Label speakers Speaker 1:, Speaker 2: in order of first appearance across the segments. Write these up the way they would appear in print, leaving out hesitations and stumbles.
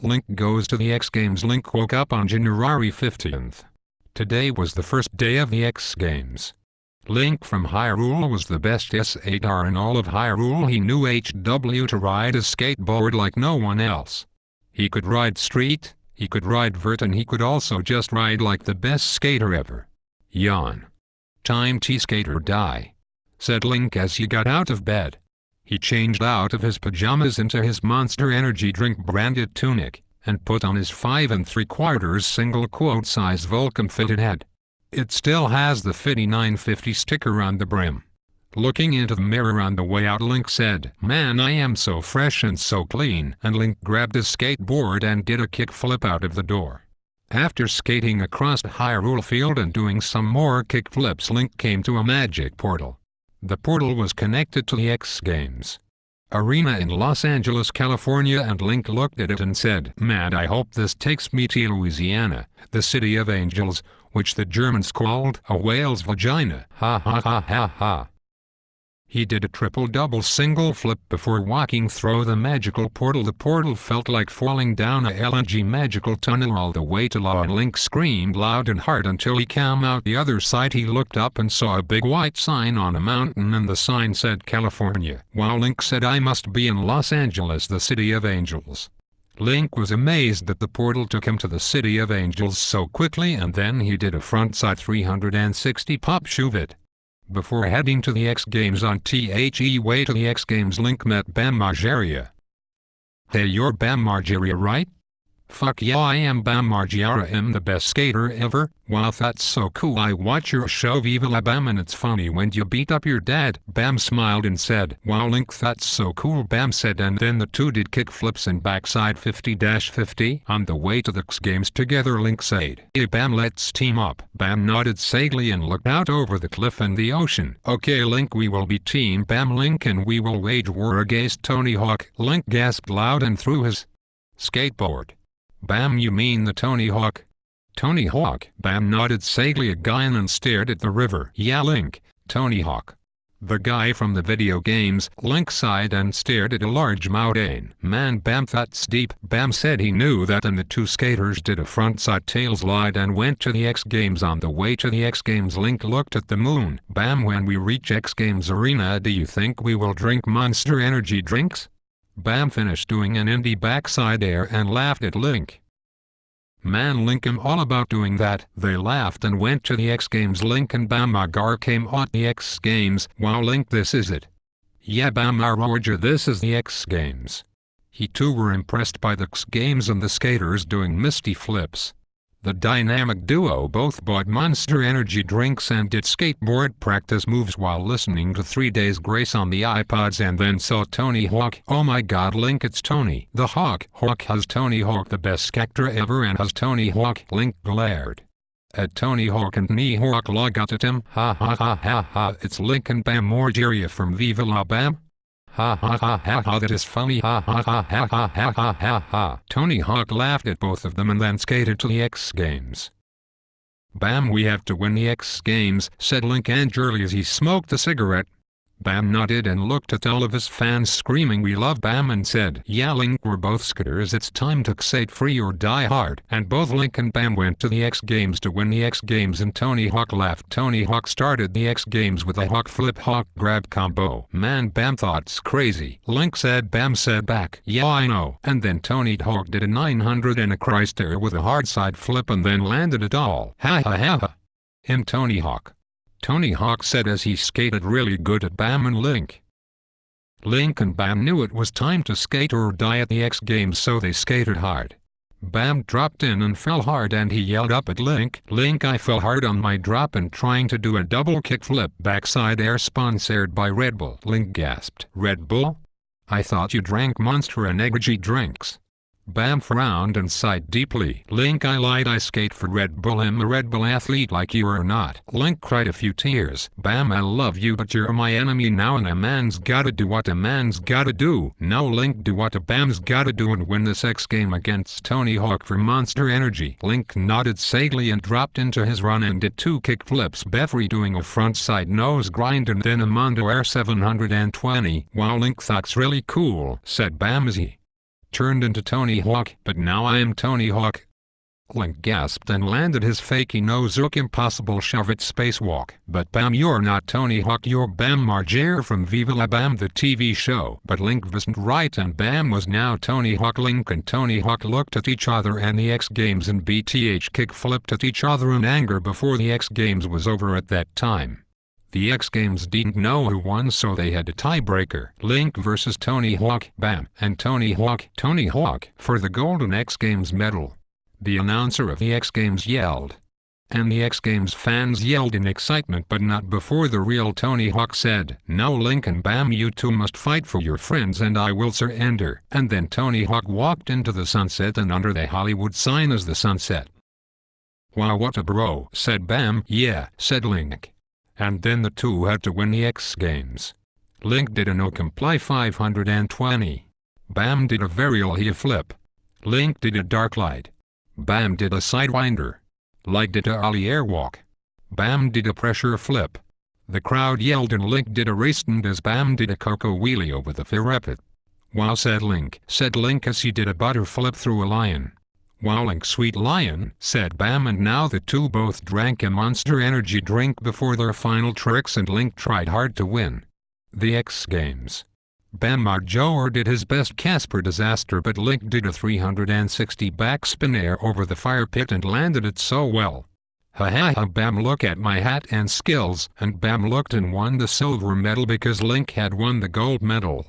Speaker 1: Link goes to the X Games. Link woke up on January 15th. Today was the first day of the X Games. Link from Hyrule was the best skater in all of Hyrule. He knew HW to ride a skateboard like no one else. He could ride street, he could ride vert, and he could also just ride like the best skater ever. Yawn. Time to skate or die, said Link as he got out of bed. He changed out of his pajamas into his Monster Energy drink branded tunic, and put on his 5 3/4 single quote size Vulcan fitted head. It still has the Fitty 950 sticker on the brim. Looking into the mirror on the way out, Link said, "Man, I am so fresh and so clean," and Link grabbed his skateboard and did a kickflip out of the door. After skating across the Hyrule field and doing some more kickflips, Link came to a magic portal. The portal was connected to the X Games arena in Los Angeles, California, and Link looked at it and said, "Man, I hope this takes me to Louisiana, the city of angels, which the Germans called a whale's vagina. Ha ha ha ha ha." He did a triple-double single flip before walking through the magical portal. The portal felt like falling down a LNG magical tunnel all the way to Law, and Link screamed loud and hard until he came out the other side. He looked up and saw a big white sign on a mountain, and the sign said California, while Link said, "I must be in Los Angeles, the city of angels." Link was amazed that the portal took him to the city of angels so quickly, and then he did a frontside 360 pop shove-it. Before heading to the X Games on the way to the X Games, Link met Bam Margera. "Hey, you're Bam Margera, right?" "Fuck yeah, I am Bam Margera. I'm the best skater ever." "Wow, that's so cool. I watch your show Viva La Bam, and it's funny when you beat up your dad." Bam smiled and said, "Wow, Link, that's so cool," Bam said, and then the two did kickflips and backside 50-50. On the way to the X Games together, Link said, "Hey Bam, let's team up." Bam nodded sagely and looked out over the cliff and the ocean. "Okay Link, we will be Team Bam Link, and we will wage war against Tony Hawk." Link gasped loud and threw his skateboard. "Bam, you mean the Tony Hawk?" "Tony Hawk?" Bam nodded sagely again and stared at the river. "Yeah Link, Tony Hawk. The guy from the video games." Link sighed and stared at a large mountain. "Man Bam, that's deep." Bam said he knew that, and the two skaters did a frontside tail slide and went to the X Games. On the way to the X Games, Link looked at the moon. "Bam, when we reach X Games arena, do you think we will drink Monster Energy drinks?" Bam finished doing an indie backside air and laughed at Link. "Man Link, I'm all about doing that." They laughed and went to the X Games. Link and Bam Margera came at the X Games. "Wow Link, this is it." "Yeah Bam Margera, this is the X Games." He too were impressed by the X Games and the skaters doing misty flips. The dynamic duo both bought Monster Energy drinks and did skateboard practice moves while listening to 3 Days Grace on the iPods, and then saw Tony Hawk. "Oh my god Link, it's Tony the Hawk." "Hawk, has Tony Hawk the best actor ever, and has Tony Hawk?" Link glared at Tony Hawk, and me Hawk looked at him. "Ha ha ha ha ha, it's Link and Bam Margera from Viva La Bam. Ha ha ha ha ha, that is funny. Ha ha ha ha ha ha ha ha ha." Tony Hawk laughed at both of them and then skated to the X Games. "Bam, we have to win the X Games," said Link angrily as he smoked a cigarette. Bam nodded and looked at all of his fans screaming, "We love Bam," and said, "Yeah Link, we're both skaters. It's time to skate free or die hard." And both Link and Bam went to the X Games to win the X Games, and Tony Hawk laughed. Tony Hawk started the X Games with a Hawk flip Hawk grab combo. "Man Bam, thought's crazy." Link said. Bam said back, "Yeah I know." And then Tony Hawk did a 900 and a Christ air with a hard side flip and then landed it all. "Ha ha ha ha. I'm Tony Hawk." Tony Hawk said as he skated really good at Bam and Link. Link and Bam knew it was time to skate or die at the X Games, so they skated hard. Bam dropped in and fell hard, and he yelled up at Link, "Link, I fell hard on my drop and trying to do a double kickflip backside air sponsored by Red Bull." Link gasped, "Red Bull? I thought you drank Monster Energy drinks." Bam frowned and sighed deeply. "Link, I lied. I skate for Red Bull. I'm a Red Bull athlete like you are not." Link cried a few tears. "Bam, I love you, but you're my enemy now, and a man's gotta do what a man's gotta do." "Now Link, do what a Bam's gotta do and win this X Game against Tony Hawk for Monster Energy." Link nodded sagely and dropped into his run and did 2 kickflips before doing a frontside nose grind and then a Mondo Air 720. "Wow Link, that's really cool," said Bam as he turned into Tony Hawk, but now I am Tony Hawk. Link gasped and landed his fakey nose hook impossible shove it spacewalk. But Bam, you're not Tony Hawk, you're Bam Margera from Viva La Bam the TV show. But Link wasn't right and Bam was now Tony Hawk. Link and Tony Hawk looked at each other and the X Games and BTH kick-flipped at each other in anger before the X Games was over at that time. The X Games didn't know who won, so they had a tiebreaker. Link versus Tony Hawk, Bam, and Tony Hawk, for the golden X Games medal. The announcer of the X Games yelled. And the X Games fans yelled in excitement, but not before the real Tony Hawk said, "Now Link and Bam, you two must fight for your friends and I will surrender." And then Tony Hawk walked into the sunset and under the Hollywood sign as the sunset. "Wow, what a bro," said Bam. "Yeah," said Link. And then the two had to win the X Games. Link did a no-comply 520. Bam did a varial flip. Link did a dark light. Bam did a sidewinder. Link did a ollie airwalk. Bam did a pressure flip. The crowd yelled and Link did a race stand as Bam did a coco wheelie over the parapet. "Wow," said Link as he did a butter flip through a lion. "Wow, Link, sweet lion," said Bam, and now the two both drank a Monster Energy drink before their final tricks and Link tried hard to win the X Games. Bam Margera did his best Casper disaster, but Link did a 360 backspin air over the fire pit and landed it so well. "Ha, Bam, look at my hat and skills," and Bam looked and won the silver medal because Link had won the gold medal.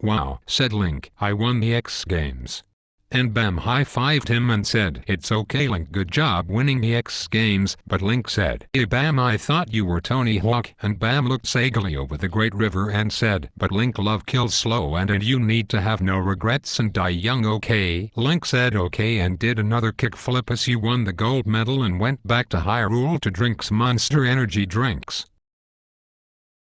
Speaker 1: "Wow," said Link, "I won the X Games." And Bam high-fived him and said, "It's okay Link, good job winning the X Games." But Link said, "Hey Bam, I thought you were Tony Hawk." And Bam looked sagely over the great river and said, "But Link, love kills slow and you need to have no regrets and die young, okay?" Link said okay and did another kickflip as he won the gold medal and went back to Hyrule to drink some Monster Energy drinks.